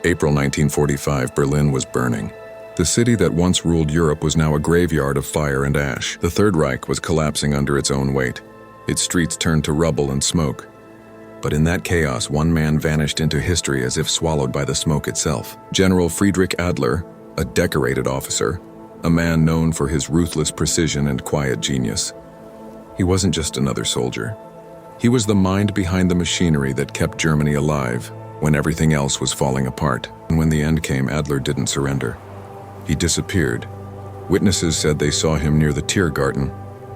April 1945, Berlin was burning. The city that once ruled Europe was now a graveyard of fire and ash. The Third Reich was collapsing under its own weight. Its streets turned to rubble and smoke. But in that chaos, one man vanished into history as if swallowed by the smoke itself. General Friedrich Adler, a decorated officer, a man known for his ruthless precision and quiet genius. He wasn't just another soldier. He was the mind behind the machinery that kept Germany alive when everything else was falling apart. And when the end came, Adler didn't surrender. He disappeared. Witnesses said they saw him near the Tiergarten,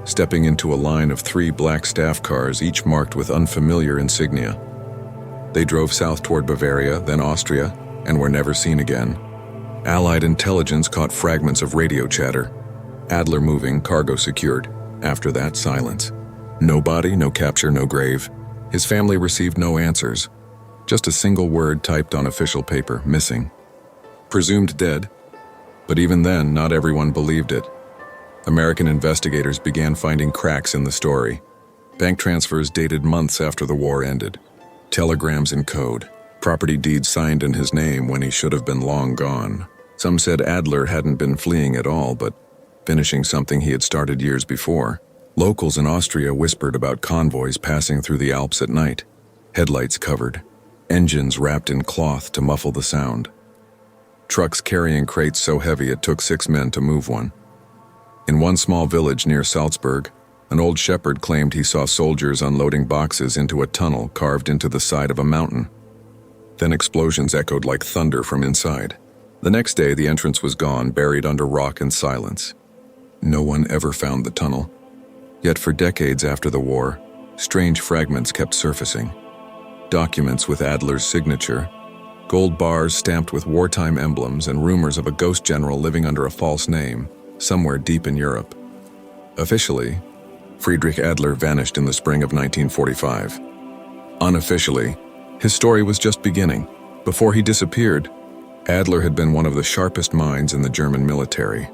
stepping into a line of 3 black staff cars, each marked with unfamiliar insignia. They drove south toward Bavaria, then Austria, and were never seen again. Allied intelligence caught fragments of radio chatter. Adler moving, cargo secured. After that, silence. No body, no capture, no grave. His family received no answers. Just a single word typed on official paper, missing. Presumed dead. But even then, not everyone believed it. American investigators began finding cracks in the story. Bank transfers dated months after the war ended. Telegrams in code. Property deeds signed in his name when he should have been long gone. Some said Adler hadn't been fleeing at all, but finishing something he had started years before. Locals in Austria whispered about convoys passing through the Alps at night. Headlights covered. Engines wrapped in cloth to muffle the sound. Trucks carrying crates so heavy it took 6 men to move one. In one small village near Salzburg, an old shepherd claimed he saw soldiers unloading boxes into a tunnel carved into the side of a mountain. Then explosions echoed like thunder from inside. The next day, the entrance was gone, buried under rock and silence. No one ever found the tunnel. Yet for decades after the war, strange fragments kept surfacing. Documents with Adler's signature, gold bars stamped with wartime emblems, and rumors of a ghost general living under a false name somewhere deep in Europe. Officially, Friedrich Adler vanished in the spring of 1945. Unofficially, his story was just beginning. Before he disappeared, Adler had been one of the sharpest minds in the German military.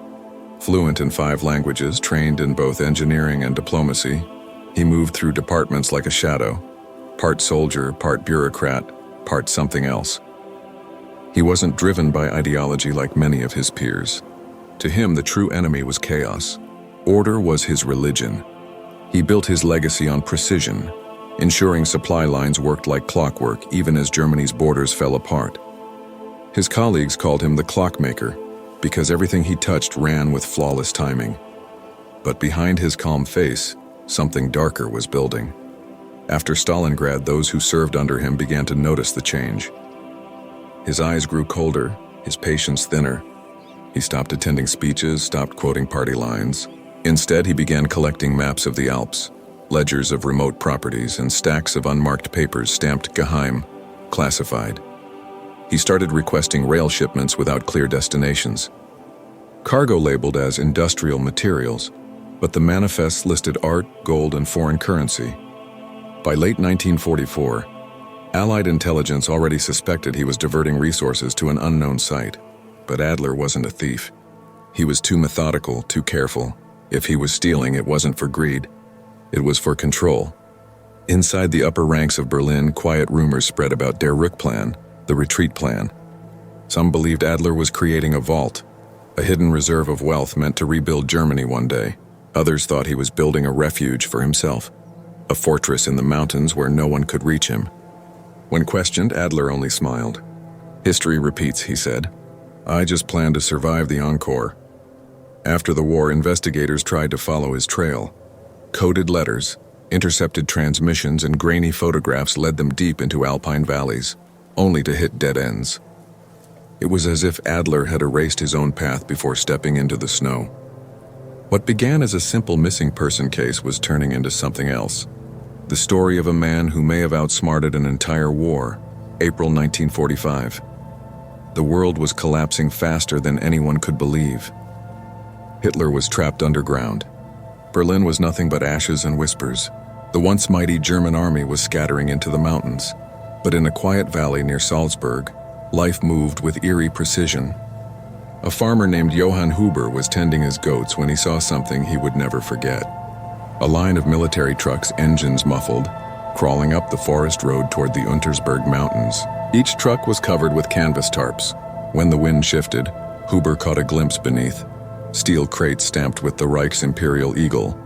Fluent in 5 languages, trained in both engineering and diplomacy, he moved through departments like a shadow, part soldier, part bureaucrat, part something else. He wasn't driven by ideology like many of his peers. To him, the true enemy was chaos. Order was his religion. He built his legacy on precision, ensuring supply lines worked like clockwork even as Germany's borders fell apart. His colleagues called him the clockmaker because everything he touched ran with flawless timing. But behind his calm face, something darker was building. After Stalingrad, those who served under him began to notice the change. His eyes grew colder, his patience thinner. He stopped attending speeches, stopped quoting party lines. Instead, he began collecting maps of the Alps, ledgers of remote properties, and stacks of unmarked papers stamped Geheim, classified. He started requesting rail shipments without clear destinations. Cargo labeled as industrial materials, but the manifests listed art, gold, and foreign currency. By late 1944, Allied intelligence already suspected he was diverting resources to an unknown site. But Adler wasn't a thief. He was too methodical, too careful. If he was stealing, it wasn't for greed. It was for control. Inside the upper ranks of Berlin, quiet rumors spread about Der Rückplan, the retreat plan. Some believed Adler was creating a vault, a hidden reserve of wealth meant to rebuild Germany one day. Others thought he was building a refuge for himself, a fortress in the mountains where no one could reach him. When questioned, Adler only smiled. "History repeats," he said. "I just planned to survive the encore." After the war, investigators tried to follow his trail. Coded letters, intercepted transmissions, and grainy photographs led them deep into alpine valleys, only to hit dead ends. It was as if Adler had erased his own path before stepping into the snow. What began as a simple missing person case was turning into something else. The story of a man who may have outsmarted an entire war. April 1945. The world was collapsing faster than anyone could believe. Hitler was trapped underground. Berlin was nothing but ashes and whispers. The once mighty German army was scattering into the mountains. But in a quiet valley near Salzburg, life moved with eerie precision. A farmer named Johann Huber was tending his goats when he saw something he would never forget. A line of military trucks, engines muffled, crawling up the forest road toward the Untersberg Mountains. Each truck was covered with canvas tarps. When the wind shifted, Huber caught a glimpse beneath. Steel crates stamped with the Reich's Imperial Eagle.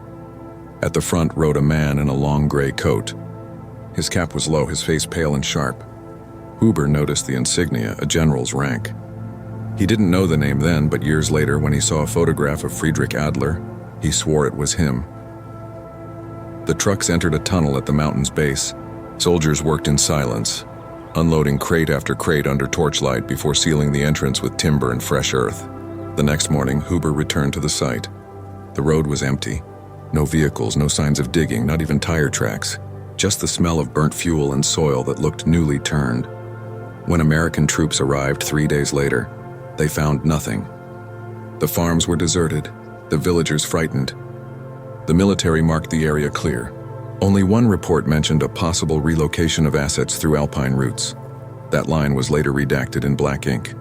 At the front rode a man in a long gray coat. His cap was low, his face pale and sharp. Huber noticed the insignia, a general's rank. He didn't know the name then, but years later, when he saw a photograph of Friedrich Adler, he swore it was him. The trucks entered a tunnel at the mountain's base. Soldiers worked in silence, unloading crate after crate under torchlight before sealing the entrance with timber and fresh earth. The next morning, Huber returned to the site. The road was empty. No vehicles, no signs of digging, not even tire tracks. Just the smell of burnt fuel and soil that looked newly turned. When American troops arrived 3 days later, they found nothing. The farms were deserted, the villagers frightened. The military marked the area clear. Only one report mentioned a possible relocation of assets through Alpine routes. That line was later redacted in black ink.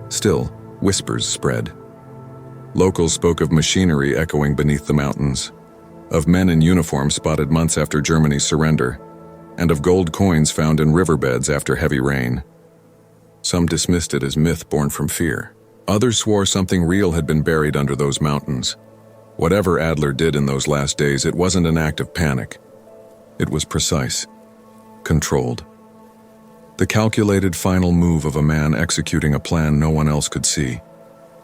Still, whispers spread. Locals spoke of machinery echoing beneath the mountains, of men in uniform spotted months after Germany's surrender, and of gold coins found in riverbeds after heavy rain. Some dismissed it as myth born from fear. Others swore something real had been buried under those mountains. Whatever Adler did in those last days, it wasn't an act of panic. It was precise, controlled. The calculated final move of a man executing a plan no one else could see.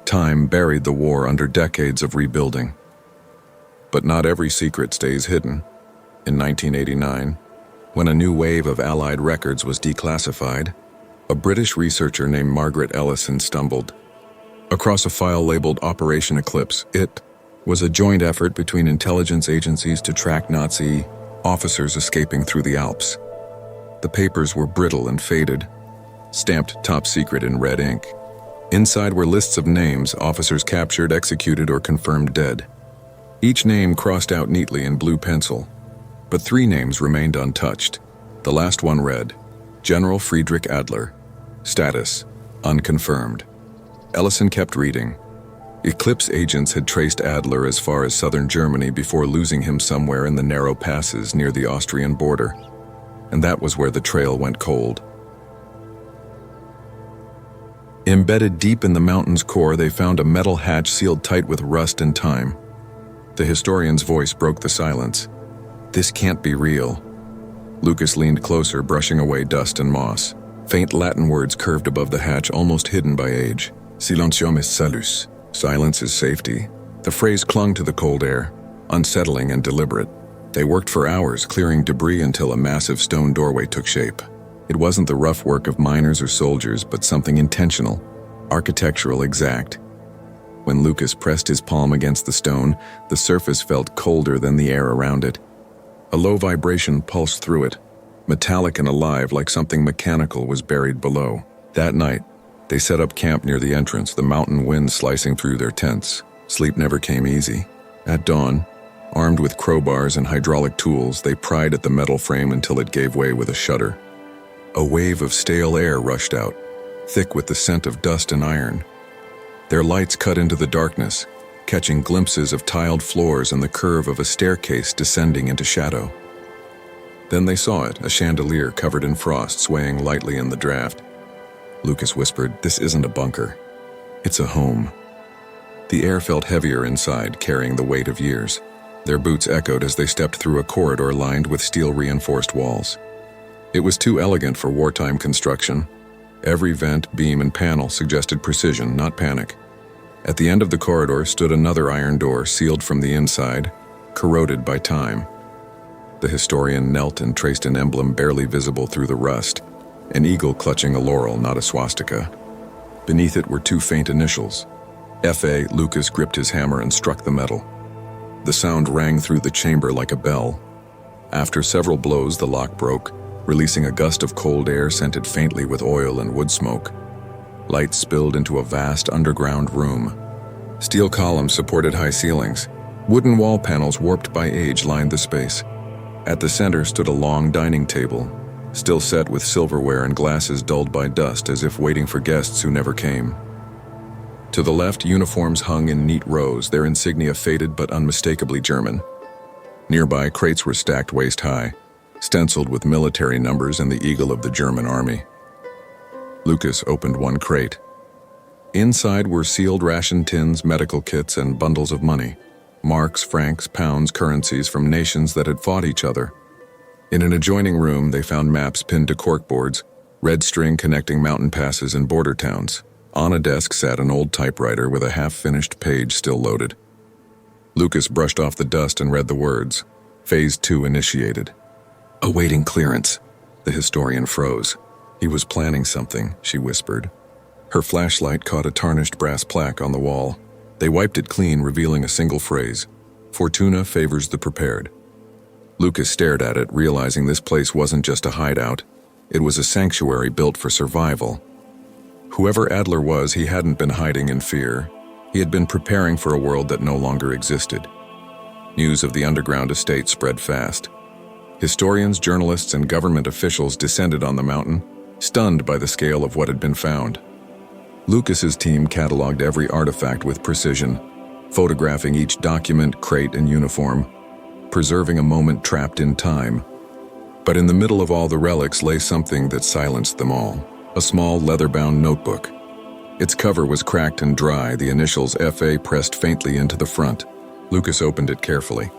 Time buried the war under decades of rebuilding. But not every secret stays hidden. In 1989, when a new wave of Allied records was declassified, a British researcher named Margaret Ellison stumbled across a file labeled Operation Eclipse. It was a joint effort between intelligence agencies to track Nazi officers escaping through the Alps. The papers were brittle and faded, stamped top secret in red ink. Inside were lists of names, officers captured, executed, or confirmed dead. Each name crossed out neatly in blue pencil, but 3 names remained untouched. The last one read, General Friedrich Adler. Status, unconfirmed. Ellison kept reading. Eclipse agents had traced Adler as far as southern Germany before losing him somewhere in the narrow passes near the Austrian border. And that was where the trail went cold. Embedded deep in the mountain's core, they found a metal hatch sealed tight with rust and time. The historian's voice broke the silence. This can't be real. Lucas leaned closer, brushing away dust and moss. Faint Latin words curved above the hatch, almost hidden by age. Silentium est salus. Silence is safety. The phrase clung to the cold air, unsettling and deliberate. They worked for hours, clearing debris until a massive stone doorway took shape. It wasn't the rough work of miners or soldiers, but something intentional, architectural, exact. When Lucas pressed his palm against the stone, the surface felt colder than the air around it. A low vibration pulsed through it, metallic and alive, like something mechanical was buried below. That night, they set up camp near the entrance, the mountain wind slicing through their tents. Sleep never came easy. At dawn, armed with crowbars and hydraulic tools, they pried at the metal frame until it gave way with a shudder. A wave of stale air rushed out, thick with the scent of dust and iron. Their lights cut into the darkness, catching glimpses of tiled floors and the curve of a staircase descending into shadow. Then they saw it, a chandelier covered in frost swaying lightly in the draft. Lucas whispered, "This isn't a bunker. It's a home." The air felt heavier inside, carrying the weight of years. Their boots echoed as they stepped through a corridor lined with steel-reinforced walls. It was too elegant for wartime construction. Every vent, beam, and panel suggested precision, not panic. At the end of the corridor stood another iron door, sealed from the inside, corroded by time. The historian knelt and traced an emblem barely visible through the rust, an eagle clutching a laurel, not a swastika. Beneath it were 2 faint initials. F.A. Lucas gripped his hammer and struck the metal. The sound rang through the chamber like a bell. After several blows, the lock broke, releasing a gust of cold air scented faintly with oil and wood smoke. Light spilled into a vast underground room. Steel columns supported high ceilings. Wooden wall panels warped by age lined the space. At the center stood a long dining table, still set with silverware and glasses dulled by dust as if waiting for guests who never came. To the left, uniforms hung in neat rows, their insignia faded but unmistakably German. Nearby, crates were stacked waist-high, stenciled with military numbers and the eagle of the German army. Lucas opened one crate. Inside were sealed ration tins, medical kits, and bundles of money. Marks, francs, pounds, currencies from nations that had fought each other. In an adjoining room, they found maps pinned to corkboards, red string connecting mountain passes and border towns. On a desk sat an old typewriter with a half-finished page still loaded. Lucas brushed off the dust and read the words. Phase 2 initiated. Awaiting clearance. The historian froze. He was planning something, she whispered. Her flashlight caught a tarnished brass plaque on the wall. They wiped it clean, revealing a single phrase. Fortuna favors the prepared. Lucas stared at it, realizing this place wasn't just a hideout. It was a sanctuary built for survival. Whoever Adler was, he hadn't been hiding in fear. He had been preparing for a world that no longer existed. News of the underground estate spread fast. Historians, journalists, and government officials descended on the mountain, stunned by the scale of what had been found. Lucas's team cataloged every artifact with precision, photographing each document, crate, and uniform, preserving a moment trapped in time. But in the middle of all the relics lay something that silenced them all, a small leather-bound notebook. Its cover was cracked and dry, the initials FA pressed faintly into the front. Lucas opened it carefully.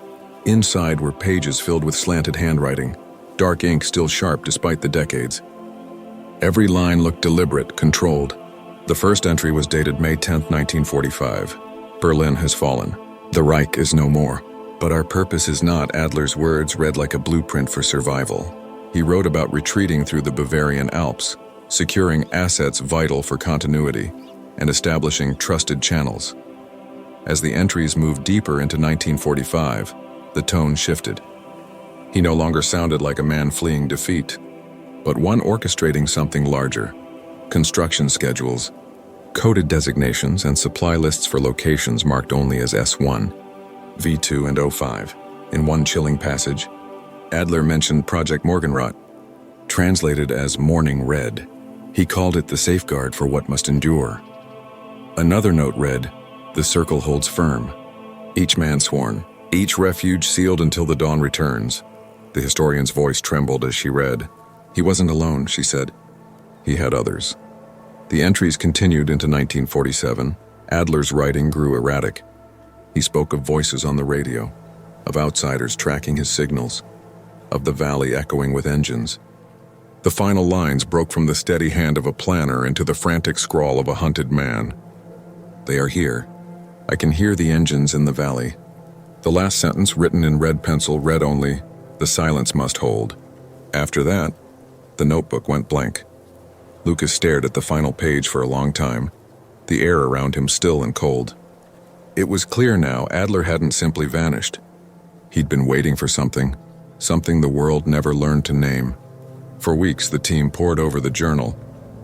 Inside were pages filled with slanted handwriting, dark ink still sharp despite the decades. Every line looked deliberate, controlled. The first entry was dated May 10, 1945. Berlin has fallen. The Reich is no more. But our purpose is not. Adler's words read like a blueprint for survival. He wrote about retreating through the Bavarian Alps, securing assets vital for continuity, and establishing trusted channels. As the entries moved deeper into 1945, the tone shifted. He no longer sounded like a man fleeing defeat, but one orchestrating something larger. Construction schedules, coded designations, and supply lists for locations marked only as S1, V2, and O5. In one chilling passage, Adler mentioned Project Morgenrot, translated as Morning Red. He called it the safeguard for what must endure. Another note read, "The circle holds firm. Each man sworn, each refuge sealed until the dawn returns." The historian's voice trembled as she read. He wasn't alone, she said. He had others. The entries continued into 1947. Adler's writing grew erratic. He spoke of voices on the radio, of outsiders tracking his signals, of the valley echoing with engines. The final lines broke from the steady hand of a planner into the frantic scrawl of a hunted man. "They are here. I can hear the engines in the valley." The last sentence, written in red pencil, read only, "The silence must hold." After that, the notebook went blank. Lucas stared at the final page for a long time, the air around him still and cold. It was clear now Adler hadn't simply vanished. He'd been waiting for something the world never learned to name. For weeks, the team pored over the journal,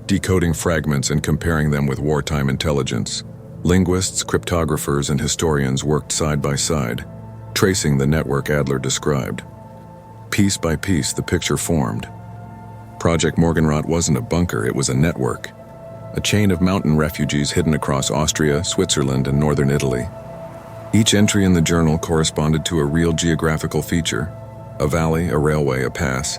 decoding fragments and comparing them with wartime intelligence. Linguists, cryptographers, and historians worked side by side, tracing the network Adler described. Piece by piece, the picture formed. Project Morgenrot wasn't a bunker, it was a network. A chain of mountain refugees hidden across Austria, Switzerland, and northern Italy. Each entry in the journal corresponded to a real geographical feature, a valley, a railway, a pass.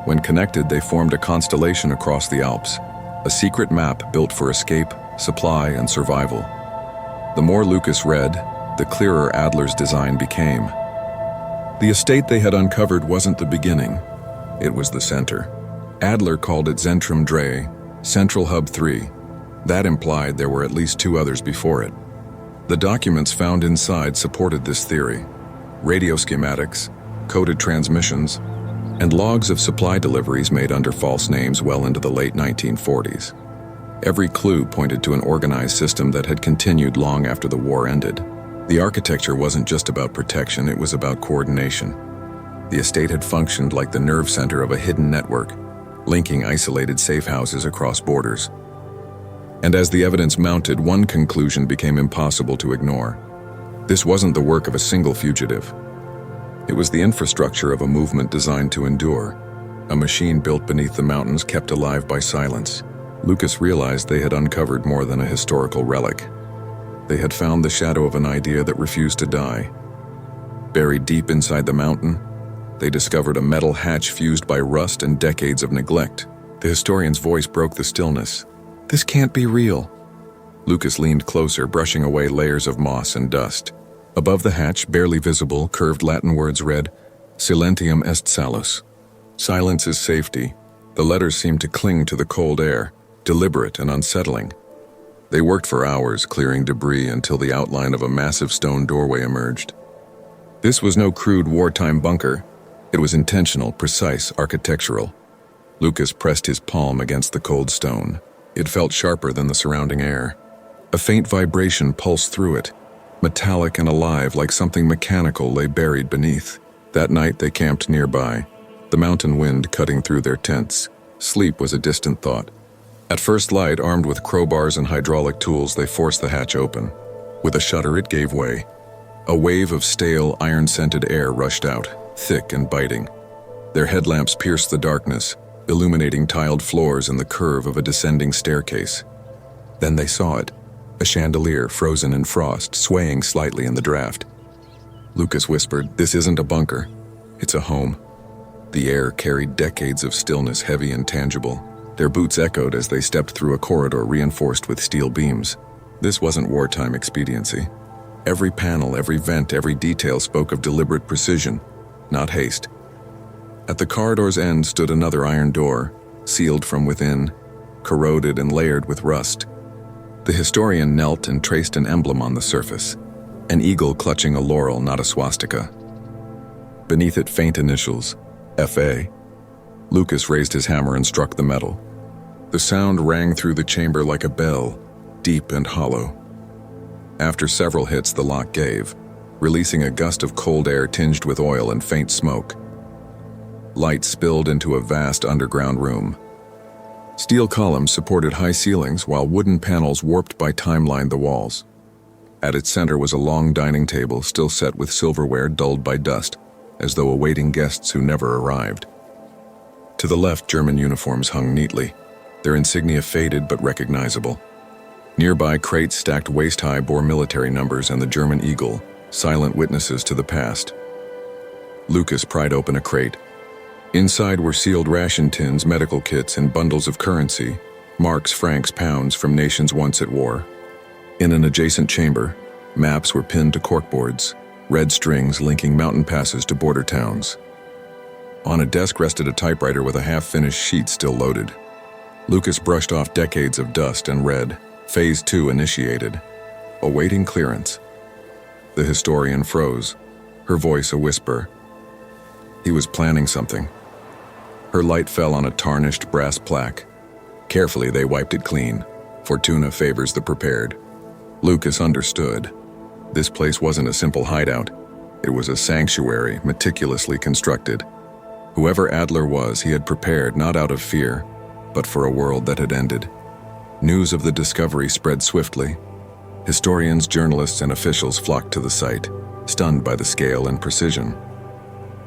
When connected, they formed a constellation across the Alps, a secret map built for escape, supply, and survival. The more Lucas read, the clearer Adler's design became. The estate they had uncovered wasn't the beginning, it was the center. Adler called it Zentrum Drei, Central Hub 3. That implied there were at least two others before it. The documents found inside supported this theory. Radio schematics, coded transmissions, and logs of supply deliveries made under false names well into the late 1940s. Every clue pointed to an organized system that had continued long after the war ended. The architecture wasn't just about protection, it was about coordination. The estate had functioned like the nerve center of a hidden network, linking isolated safe houses across borders. And as the evidence mounted, one conclusion became impossible to ignore. This wasn't the work of a single fugitive. It was the infrastructure of a movement designed to endure, a machine built beneath the mountains kept alive by silence. Lucas realized they had uncovered more than a historical relic. They had found the shadow of an idea that refused to die. Buried deep inside the mountain, They discovered a metal hatch fused by rust and decades of neglect. The historian's voice broke the stillness. "This can't be real." Lucas leaned closer, brushing away layers of moss and dust. Above the hatch, barely visible, curved Latin words read, "Silentium est salus." Silence is safety. The letters seemed to cling to the cold air, deliberate and unsettling. They worked for hours, clearing debris until the outline of a massive stone doorway emerged. This was no crude wartime bunker. It was intentional, precise, architectural. Lucas pressed his palm against the cold stone. It felt sharper than the surrounding air. A faint vibration pulsed through it, metallic and alive, like something mechanical lay buried beneath. That night they camped nearby, the mountain wind cutting through their tents. Sleep was a distant thought. At first light, armed with crowbars and hydraulic tools, they forced the hatch open. With a shudder, it gave way. A wave of stale, iron-scented air rushed out, thick and biting. Their headlamps pierced the darkness, illuminating tiled floors and the curve of a descending staircase. Then they saw it, a chandelier frozen in frost, swaying slightly in the draft. Lucas whispered, "This isn't a bunker. It's a home." The air carried decades of stillness, heavy and tangible. Their boots echoed as they stepped through a corridor reinforced with steel beams. This wasn't wartime expediency. Every panel, every vent, every detail spoke of deliberate precision, not haste. At the corridor's end stood another iron door, sealed from within, corroded and layered with rust. The historian knelt and traced an emblem on the surface, an eagle clutching a laurel, not a swastika. Beneath it, faint initials, F.A. Lucas raised his hammer and struck the metal. The sound rang through the chamber like a bell, deep and hollow. After several hits, the lock gave, releasing a gust of cold air tinged with oil and faint smoke. Light spilled into a vast underground room. Steel columns supported high ceilings, while wooden panels warped by time lined the walls. At its center was a long dining table, still set with silverware dulled by dust, as though awaiting guests who never arrived. To the left, German uniforms hung neatly, their insignia faded but recognizable. Nearby, crates stacked waist-high bore military numbers and the German eagle, silent witnesses to the past. Lucas pried open a crate. Inside were sealed ration tins, medical kits, and bundles of currency, marks, francs, pounds from nations once at war. In an adjacent chamber, maps were pinned to corkboards, red strings linking mountain passes to border towns. On a desk rested a typewriter with a half-finished sheet still loaded. Lucas brushed off decades of dust and read, Phase 2 initiated, awaiting clearance. The historian froze, her voice a whisper. He was planning something. Her light fell on a tarnished brass plaque. Carefully, they wiped it clean. Fortuna favors the prepared. Lucas understood. This place wasn't a simple hideout. It was a sanctuary, meticulously constructed. Whoever Adler was, he had prepared not out of fear, but for a world that had ended. News of the discovery spread swiftly. Historians, journalists, and officials flocked to the site, stunned by the scale and precision.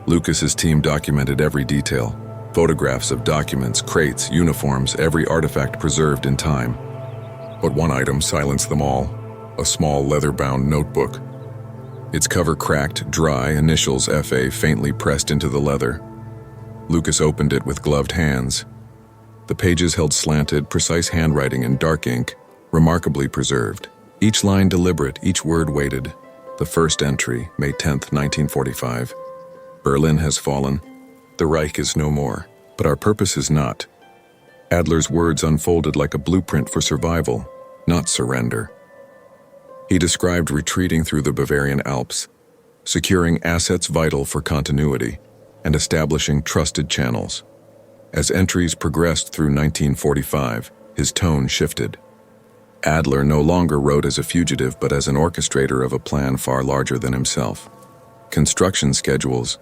Lucas's team documented every detail. Photographs of documents, crates, uniforms, every artifact preserved in time. But one item silenced them all, a small leather-bound notebook. Its cover cracked, dry, initials F.A. faintly pressed into the leather. Lucas opened it with gloved hands. The pages held slanted, precise handwriting in dark ink, remarkably preserved. Each line deliberate, each word weighted. The first entry, May 10th, 1945. Berlin has fallen. The Reich is no more. But our purpose is not. Adler's words unfolded like a blueprint for survival, not surrender. He described retreating through the Bavarian Alps, securing assets vital for continuity, and establishing trusted channels. As entries progressed through 1945, his tone shifted. Adler no longer wrote as a fugitive but as an orchestrator of a plan far larger than himself. Construction schedules,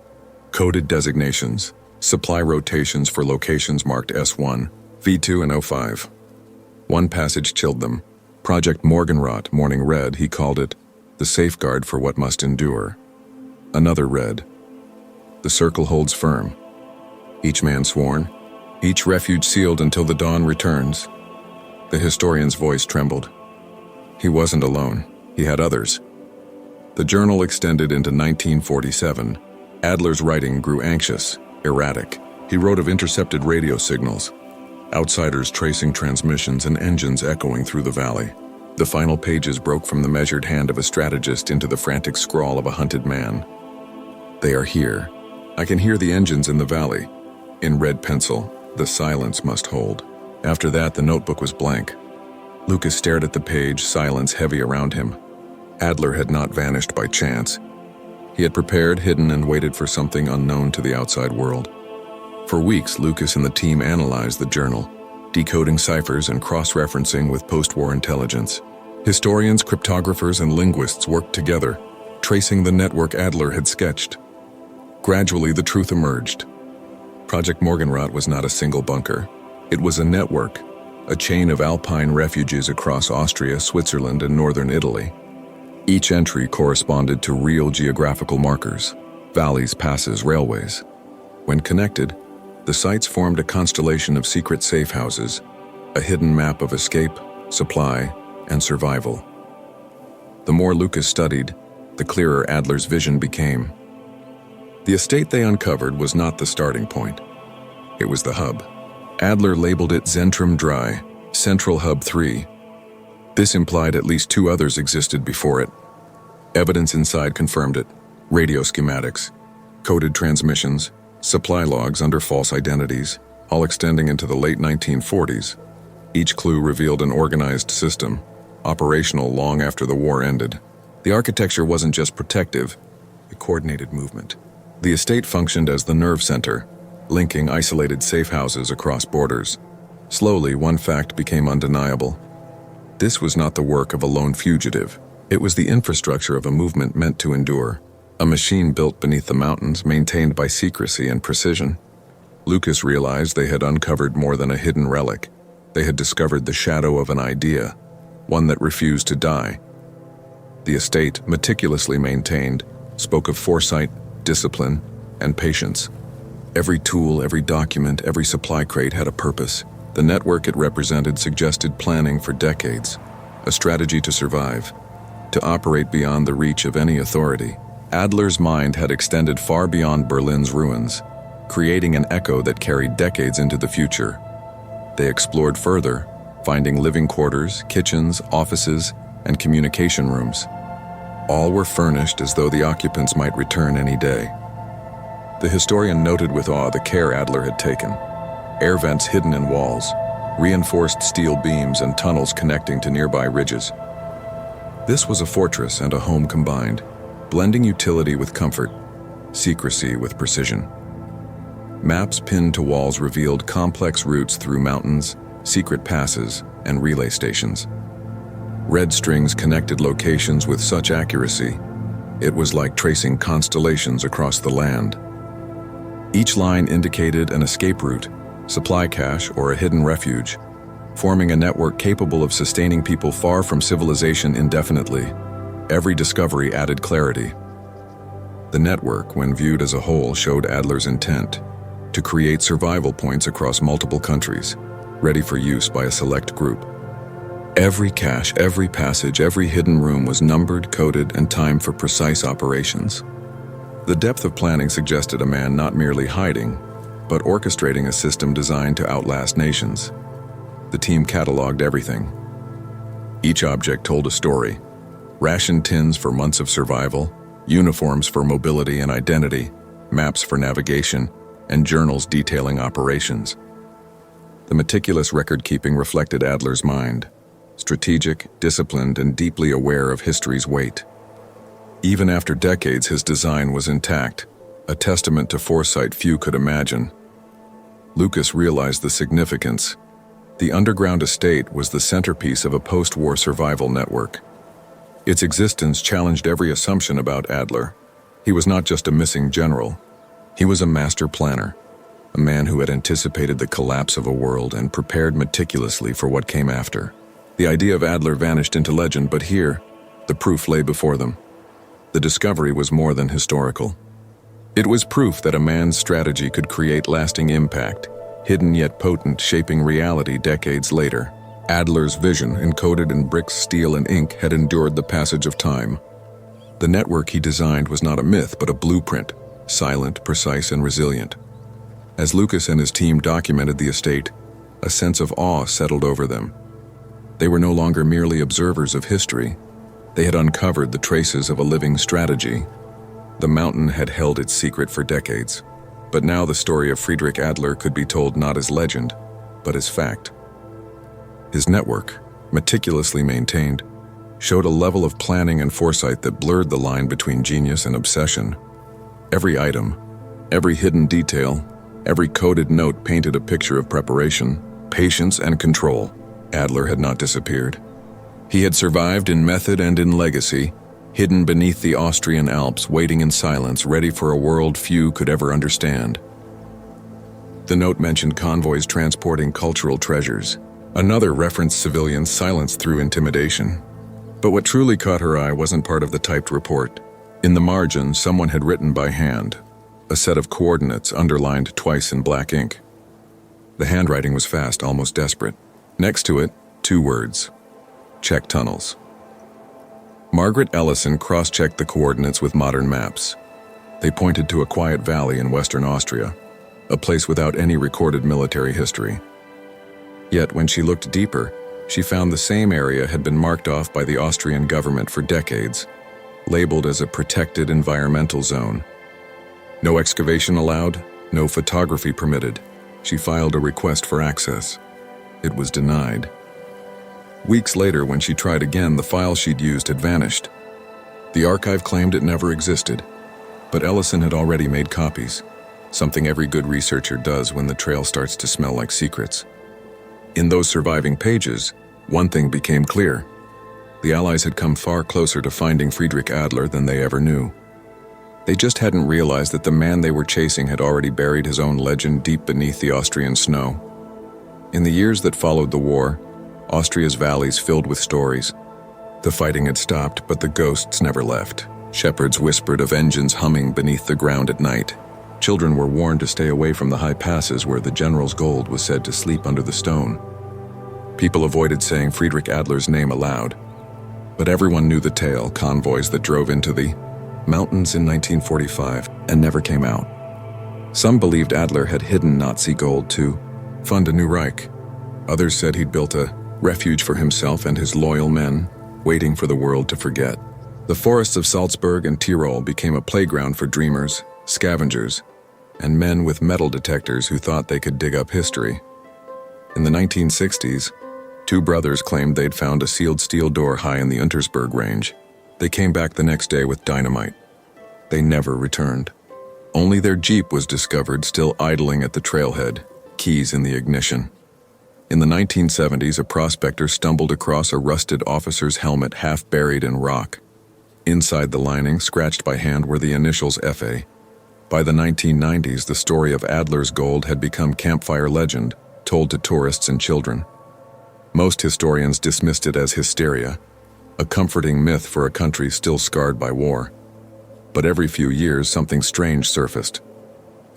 coded designations, supply rotations for locations marked S1, V2, and O5. One passage chilled them. Project Morgenrot, morning read, he called it, the safeguard for what must endure. Another read, the circle holds firm. Each man sworn, each refuge sealed until the dawn returns. The historian's voice trembled. He wasn't alone. He had others. The journal extended into 1947, Adler's writing grew anxious, erratic. He wrote of intercepted radio signals, outsiders tracing transmissions and engines echoing through the valley. The final pages broke from the measured hand of a strategist into the frantic scrawl of a hunted man. They are here. I can hear the engines in the valley. In red pencil, the silence must hold. After that, the notebook was blank. Lucas stared at the page, silence heavy around him. Adler had not vanished by chance. He had prepared, hidden, and waited for something unknown to the outside world. For weeks, Lucas and the team analyzed the journal, decoding ciphers and cross-referencing with post-war intelligence. Historians, cryptographers, and linguists worked together, tracing the network Adler had sketched. Gradually, the truth emerged. Project Morgenrot was not a single bunker. It was a network, a chain of alpine refuges across Austria, Switzerland, and northern Italy. Each entry corresponded to real geographical markers, valleys, passes, railways. When connected, the sites formed a constellation of secret safe houses, a hidden map of escape, supply, and survival. The more Lucas studied, the clearer Adler's vision became. The estate they uncovered was not the starting point. It was the hub. Adler labeled it Zentrum Dry, Central Hub 3. This implied at least 2 others existed before it. Evidence inside confirmed it. Radio schematics, coded transmissions, supply logs under false identities, all extending into the late 1940s. Each clue revealed an organized system, operational long after the war ended. The architecture wasn't just protective, it coordinated movement. The estate functioned as the nerve center, linking isolated safe houses across borders. Slowly, one fact became undeniable. This was not the work of a lone fugitive. It was the infrastructure of a movement meant to endure, a machine built beneath the mountains, maintained by secrecy and precision. Lucas realized they had uncovered more than a hidden relic. They had discovered the shadow of an idea, one that refused to die. The estate, meticulously maintained, spoke of foresight, discipline, and patience. Every tool, every document, every supply crate had a purpose. The network it represented suggested planning for decades, a strategy to survive, to operate beyond the reach of any authority. Adler's mind had extended far beyond Berlin's ruins, creating an echo that carried decades into the future. They explored further, finding living quarters, kitchens, offices, and communication rooms. All were furnished as though the occupants might return any day. The historian noted with awe the care Adler had taken. Air vents hidden in walls, reinforced steel beams, and tunnels connecting to nearby ridges. This was a fortress and a home combined, blending utility with comfort, secrecy with precision. Maps pinned to walls revealed complex routes through mountains, secret passes, and relay stations. Red strings connected locations with such accuracy, it was like tracing constellations across the land. Each line indicated an escape route, supply cache, or a hidden refuge, forming a network capable of sustaining people far from civilization indefinitely. Every discovery added clarity. The network, when viewed as a whole, showed Adler's intent to create survival points across multiple countries, ready for use by a select group. Every cache, every passage, every hidden room was numbered, coded, and timed for precise operations. The depth of planning suggested a man not merely hiding, but orchestrating a system designed to outlast nations. The team cataloged everything. Each object told a story. Ration tins for months of survival, uniforms for mobility and identity, maps for navigation, and journals detailing operations. The meticulous record-keeping reflected Adler's mind, strategic, disciplined, and deeply aware of history's weight. Even after decades, his design was intact, a testament to foresight few could imagine. Lucas realized the significance. The underground estate was the centerpiece of a post-war survival network. Its existence challenged every assumption about Adler. He was not just a missing general. He was a master planner, a man who had anticipated the collapse of a world and prepared meticulously for what came after. The idea of Adler vanished into legend, but here, the proof lay before them. The discovery was more than historical. It was proof that a man's strategy could create lasting impact, hidden yet potent, shaping reality decades later. Adler's vision, encoded in bricks, steel, and ink, had endured the passage of time. The network he designed was not a myth, but a blueprint, silent, precise, and resilient. As Lucas and his team documented the estate, a sense of awe settled over them. They were no longer merely observers of history. They had uncovered the traces of a living strategy. The mountain had held its secret for decades, but now the story of Friedrich Adler could be told not as legend, but as fact. His network, meticulously maintained, showed a level of planning and foresight that blurred the line between genius and obsession. Every item, every hidden detail, every coded note painted a picture of preparation, patience, and control. Adler had not disappeared. He had survived in method and in legacy, hidden beneath the Austrian Alps, waiting in silence, ready for a world few could ever understand. The note mentioned convoys transporting cultural treasures. Another referenced civilians silenced through intimidation. But what truly caught her eye wasn't part of the typed report. In the margin, someone had written by hand, a set of coordinates underlined twice in black ink. The handwriting was fast, almost desperate. Next to it, 2 words: check tunnels. Margaret Ellison cross-checked the coordinates with modern maps. They pointed to a quiet valley in western Austria, a place without any recorded military history. Yet when she looked deeper, she found the same area had been marked off by the Austrian government for decades, labeled as a protected environmental zone. No excavation allowed, no photography permitted. She filed a request for access. It was denied. Weeks later, when she tried again, the file she'd used had vanished. The archive claimed it never existed, but Ellison had already made copies, something every good researcher does when the trail starts to smell like secrets. In those surviving pages, one thing became clear. The Allies had come far closer to finding Friedrich Adler than they ever knew. They just hadn't realized that the man they were chasing had already buried his own legend deep beneath the Austrian snow. In the years that followed the war, Austria's valleys filled with stories. The fighting had stopped, but the ghosts never left. Shepherds whispered of engines humming beneath the ground at night. Children were warned to stay away from the high passes where the general's gold was said to sleep under the stone. People avoided saying Friedrich Adler's name aloud. But everyone knew the tale, convoys that drove into the mountains in 1945 and never came out. Some believed Adler had hidden Nazi gold to fund a new Reich. Others said he'd built a refuge for himself and his loyal men, waiting for the world to forget. The forests of Salzburg and Tyrol became a playground for dreamers, scavengers, and men with metal detectors who thought they could dig up history. In the 1960s, 2 brothers claimed they'd found a sealed steel door high in the Untersberg range. They came back the next day with dynamite. They never returned. Only their Jeep was discovered still idling at the trailhead, keys in the ignition. In the 1970s, a prospector stumbled across a rusted officer's helmet half buried in rock. Inside the lining, scratched by hand, were the initials FA. By the 1990s, the story of Adler's gold had become campfire legend, told to tourists and children. Most historians dismissed it as hysteria, a comforting myth for a country still scarred by war. But every few years, something strange surfaced.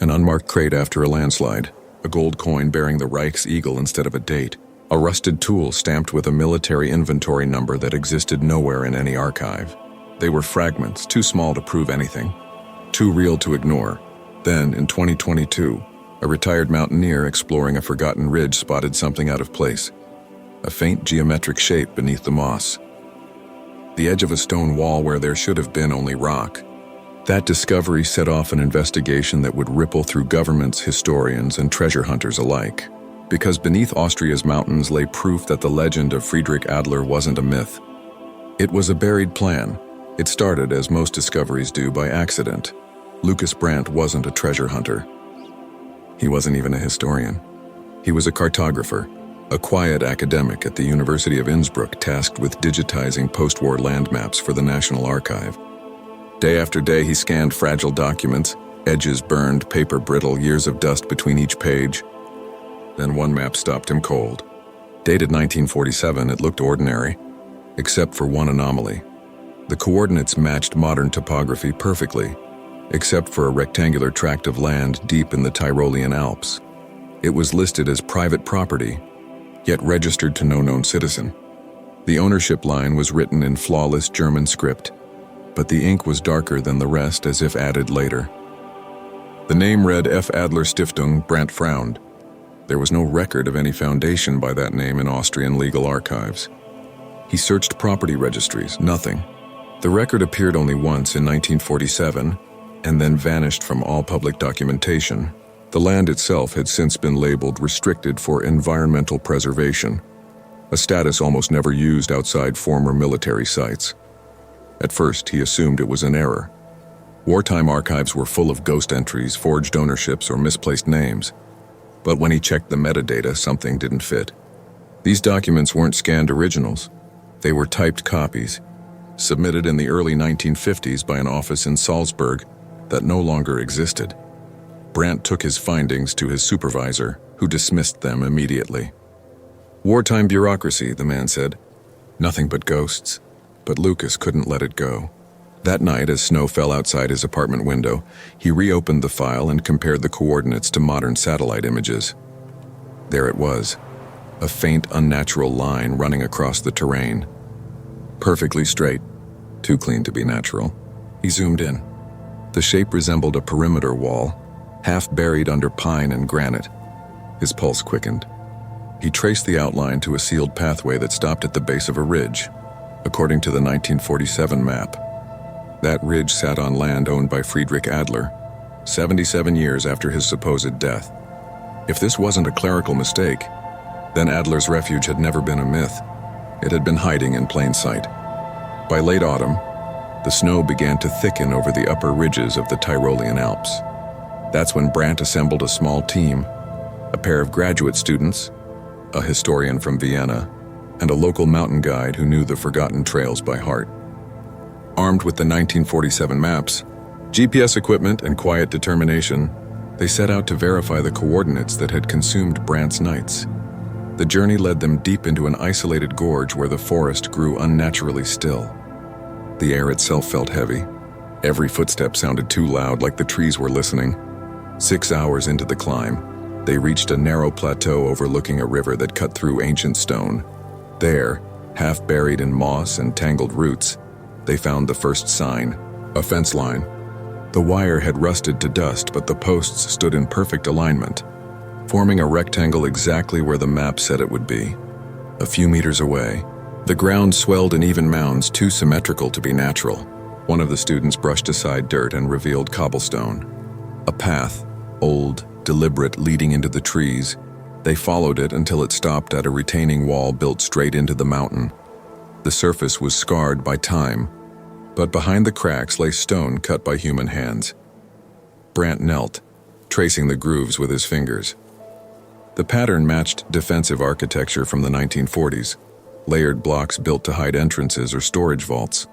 An unmarked crate after a landslide, a gold coin bearing the Reich's eagle instead of a date, a rusted tool stamped with a military inventory number that existed nowhere in any archive. They were fragments, too small to prove anything, too real to ignore. Then, in 2022, a retired mountaineer exploring a forgotten ridge spotted something out of place, a faint geometric shape beneath the moss. The edge of a stone wall where there should have been only rock. That discovery set off an investigation that would ripple through governments, historians, and treasure hunters alike. Because beneath Austria's mountains lay proof that the legend of Friedrich Adler wasn't a myth. It was a buried plan. It started, as most discoveries do, by accident. Lucas Brandt wasn't a treasure hunter. He wasn't even a historian. He was a cartographer, a quiet academic at the University of Innsbruck tasked with digitizing post-war land maps for the National Archive. Day after day, he scanned fragile documents, edges burned, paper brittle, years of dust between each page. Then one map stopped him cold. Dated 1947, it looked ordinary, except for one anomaly. The coordinates matched modern topography perfectly, except for a rectangular tract of land deep in the Tyrolean Alps. It was listed as private property, yet registered to no known citizen. The ownership line was written in flawless German script, but the ink was darker than the rest, as if added later. The name read F. Adler Stiftung. Brandt frowned. There was no record of any foundation by that name in Austrian legal archives. He searched property registries, nothing. The record appeared only once in 1947 and then vanished from all public documentation. The land itself had since been labeled restricted for environmental preservation, a status almost never used outside former military sites. At first, he assumed it was an error. Wartime archives were full of ghost entries, forged ownerships, or misplaced names. But when he checked the metadata, something didn't fit. These documents weren't scanned originals. They were typed copies, submitted in the early 1950s by an office in Salzburg that no longer existed. Brandt took his findings to his supervisor, who dismissed them immediately. Wartime bureaucracy, the man said. Nothing but ghosts. But Lucas couldn't let it go. That night, as snow fell outside his apartment window, he reopened the file and compared the coordinates to modern satellite images. There it was, a faint, unnatural line running across the terrain. Perfectly straight, too clean to be natural. He zoomed in. The shape resembled a perimeter wall, half buried under pine and granite. His pulse quickened. He traced the outline to a sealed pathway that stopped at the base of a ridge, according to the 1947 map. That ridge sat on land owned by Friedrich Adler, 77 years after his supposed death. If this wasn't a clerical mistake, then Adler's refuge had never been a myth. It had been hiding in plain sight. By late autumn, the snow began to thicken over the upper ridges of the Tyrolean Alps. That's when Brandt assembled a small team, a pair of graduate students, a historian from Vienna, and a local mountain guide who knew the forgotten trails by heart. Armed with the 1947 maps, GPS equipment, and quiet determination, they set out to verify the coordinates that had consumed Brandt's nights. The journey led them deep into an isolated gorge where the forest grew unnaturally still. The air itself felt heavy. Every footstep sounded too loud, like the trees were listening. 6 hours into the climb, they reached a narrow plateau overlooking a river that cut through ancient stone. There, half buried in moss and tangled roots, they found the first sign, a fence line. The wire had rusted to dust, but the posts stood in perfect alignment, forming a rectangle exactly where the map said it would be. A few meters away, the ground swelled in even mounds too symmetrical to be natural. One of the students brushed aside dirt and revealed cobblestone. A path, old, deliberate, leading into the trees. They followed it until it stopped at a retaining wall built straight into the mountain. The surface was scarred by time, but behind the cracks lay stone cut by human hands. Brandt knelt, tracing the grooves with his fingers. The pattern matched defensive architecture from the 1940s, layered blocks built to hide entrances or storage vaults.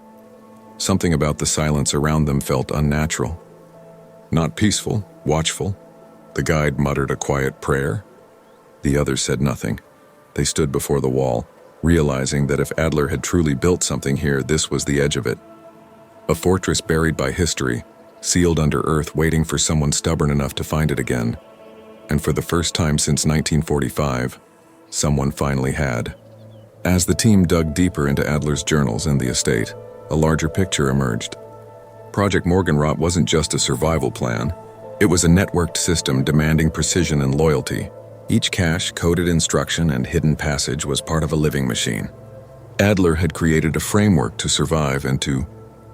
Something about the silence around them felt unnatural. Not peaceful, watchful. The guide muttered a quiet prayer. The others said nothing. They stood before the wall, realizing that if Adler had truly built something here, this was the edge of it. A fortress buried by history, sealed under earth, waiting for someone stubborn enough to find it again. And for the first time since 1945, someone finally had. As the team dug deeper into Adler's journals and the estate, a larger picture emerged. Project Morgenrot wasn't just a survival plan. It was a networked system demanding precision and loyalty. Each cache, coded instruction, and hidden passage was part of a living machine. Adler had created a framework to survive and to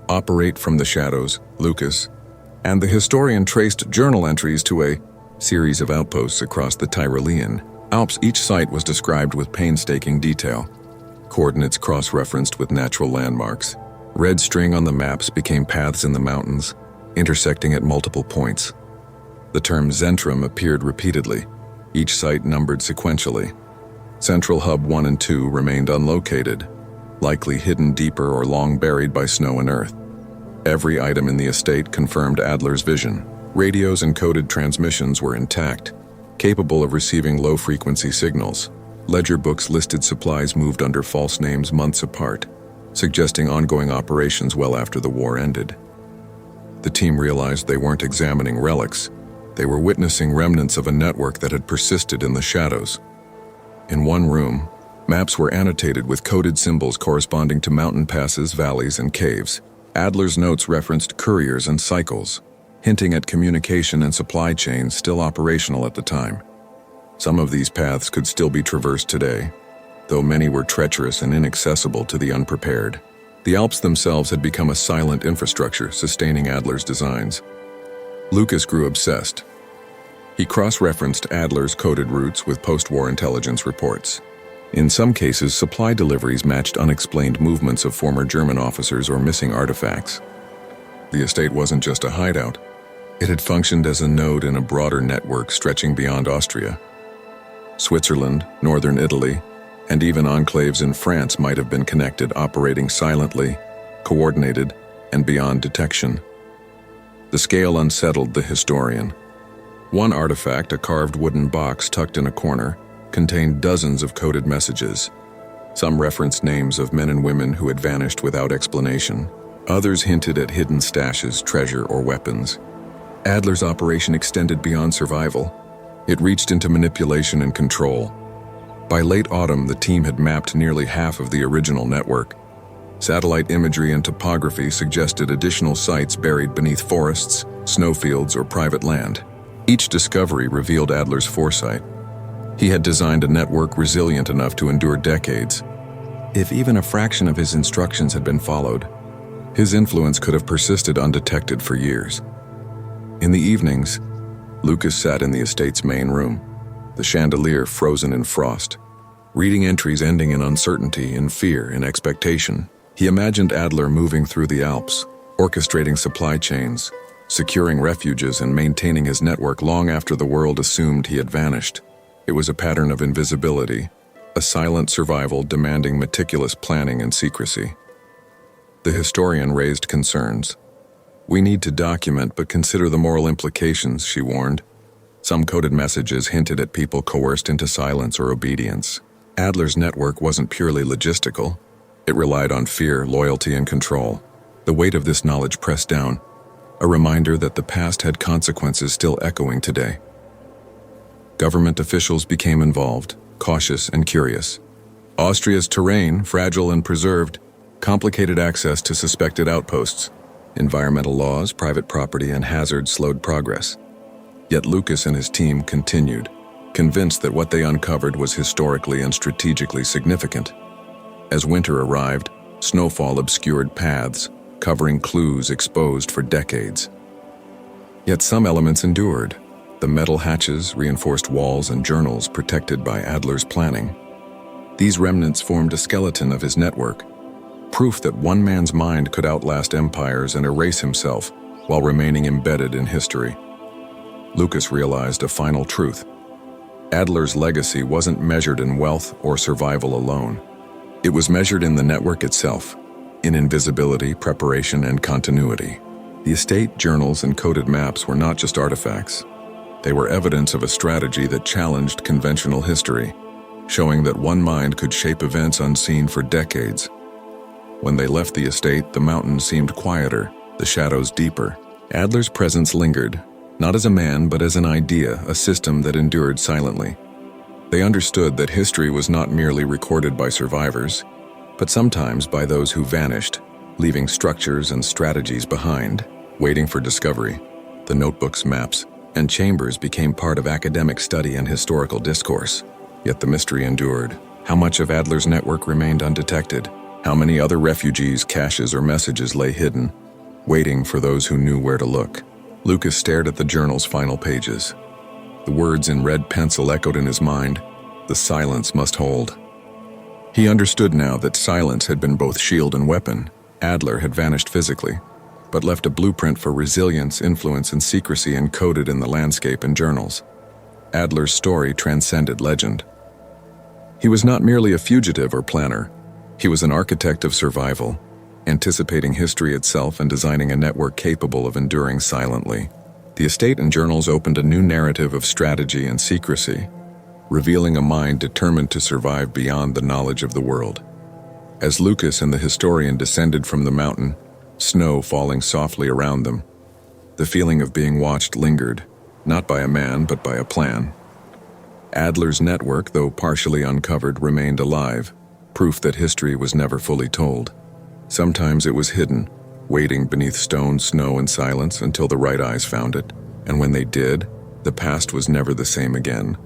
operate from the shadows. Lucas and the historian traced journal entries to a series of outposts across the Tyrolean Alps. Each site was described with painstaking detail. Coordinates cross-referenced with natural landmarks. Red string on the maps became paths in the mountains, intersecting at multiple points. The term Zentrum appeared repeatedly, each site numbered sequentially. Central Hub 1 and 2 remained unlocated, likely hidden deeper or long buried by snow and earth. Every item in the estate confirmed Adler's vision. Radios and coded transmissions were intact, capable of receiving low-frequency signals. Ledger books listed supplies moved under false names months apart, suggesting ongoing operations well after the war ended. The team realized they weren't examining relics. They were witnessing remnants of a network that had persisted in the shadows. In one room, maps were annotated with coded symbols corresponding to mountain passes, valleys, and caves. Adler's notes referenced couriers and cycles. hinting at communication and supply chains still operational at the time. Some of these paths could still be traversed today, though many were treacherous and inaccessible to the unprepared. The Alps themselves had become a silent infrastructure sustaining Adler's designs. Lucas grew obsessed. He cross-referenced Adler's coded routes with post-war intelligence reports. In some cases, supply deliveries matched unexplained movements of former German officers or missing artifacts. The estate wasn't just a hideout. It had functioned as a node in a broader network stretching beyond Austria. Switzerland, northern Italy, and even enclaves in France might have been connected, operating silently, coordinated, and beyond detection. The scale unsettled the historian. One artifact, a carved wooden box tucked in a corner, contained dozens of coded messages. Some referenced names of men and women who had vanished without explanation. Others hinted at hidden stashes, treasure, or weapons. Adler's operation extended beyond survival. It reached into manipulation and control. By late autumn, the team had mapped nearly half of the original network. Satellite imagery and topography suggested additional sites buried beneath forests, snowfields, or private land. Each discovery revealed Adler's foresight. He had designed a network resilient enough to endure decades. If even a fraction of his instructions had been followed, his influence could have persisted undetected for years. In the evenings, Lucas sat in the estate's main room, the chandelier frozen in frost, reading entries ending in uncertainty, in fear, in expectation. He imagined Adler moving through the Alps, orchestrating supply chains, securing refuges, and maintaining his network long after the world assumed he had vanished. It was a pattern of invisibility, a silent survival demanding meticulous planning and secrecy. The historian raised concerns. "We need to document, but consider the moral implications," she warned. Some coded messages hinted at people coerced into silence or obedience. Adler's network wasn't purely logistical. It relied on fear, loyalty, and control. The weight of this knowledge pressed down, a reminder that the past had consequences still echoing today. Government officials became involved, cautious and curious. Austria's terrain, fragile and preserved, complicated access to suspected outposts. Environmental laws, private property, and hazards slowed progress. Yet Lucas and his team continued, convinced that what they uncovered was historically and strategically significant. As winter arrived, snowfall obscured paths, covering clues exposed for decades. Yet some elements endured. The metal hatches, reinforced walls, and journals protected by Adler's planning. These remnants formed a skeleton of his network, proof that one man's mind could outlast empires and erase himself while remaining embedded in history. Lucas realized a final truth. Adler's legacy wasn't measured in wealth or survival alone. It was measured in the network itself, in invisibility, preparation, and continuity. The estate, journals, and coded maps were not just artifacts. They were evidence of a strategy that challenged conventional history, showing that one mind could shape events unseen for decades. When they left the estate, the mountains seemed quieter, the shadows deeper. Adler's presence lingered, not as a man, but as an idea, a system that endured silently. They understood that history was not merely recorded by survivors, but sometimes by those who vanished, leaving structures and strategies behind, waiting for discovery. The notebooks, maps, and chambers became part of academic study and historical discourse. Yet the mystery endured. How much of Adler's network remained undetected? How many other refugees, caches, or messages lay hidden, waiting for those who knew where to look? Lucas stared at the journal's final pages. The words in red pencil echoed in his mind. The silence must hold. He understood now that silence had been both shield and weapon. Adler had vanished physically, but left a blueprint for resilience, influence, and secrecy encoded in the landscape and journals. Adler's story transcended legend. He was not merely a fugitive or planner. He was an architect of survival, anticipating history itself and designing a network capable of enduring silently. The estate and journals opened a new narrative of strategy and secrecy, revealing a mind determined to survive beyond the knowledge of the world. As Lucas and the historian descended from the mountain, snow falling softly around them, the feeling of being watched lingered, not by a man but by a plan. Adler's network, though partially uncovered, remained alive, proof that history was never fully told. Sometimes it was hidden, waiting beneath stone, snow, and silence until the right eyes found it. And when they did, the past was never the same again.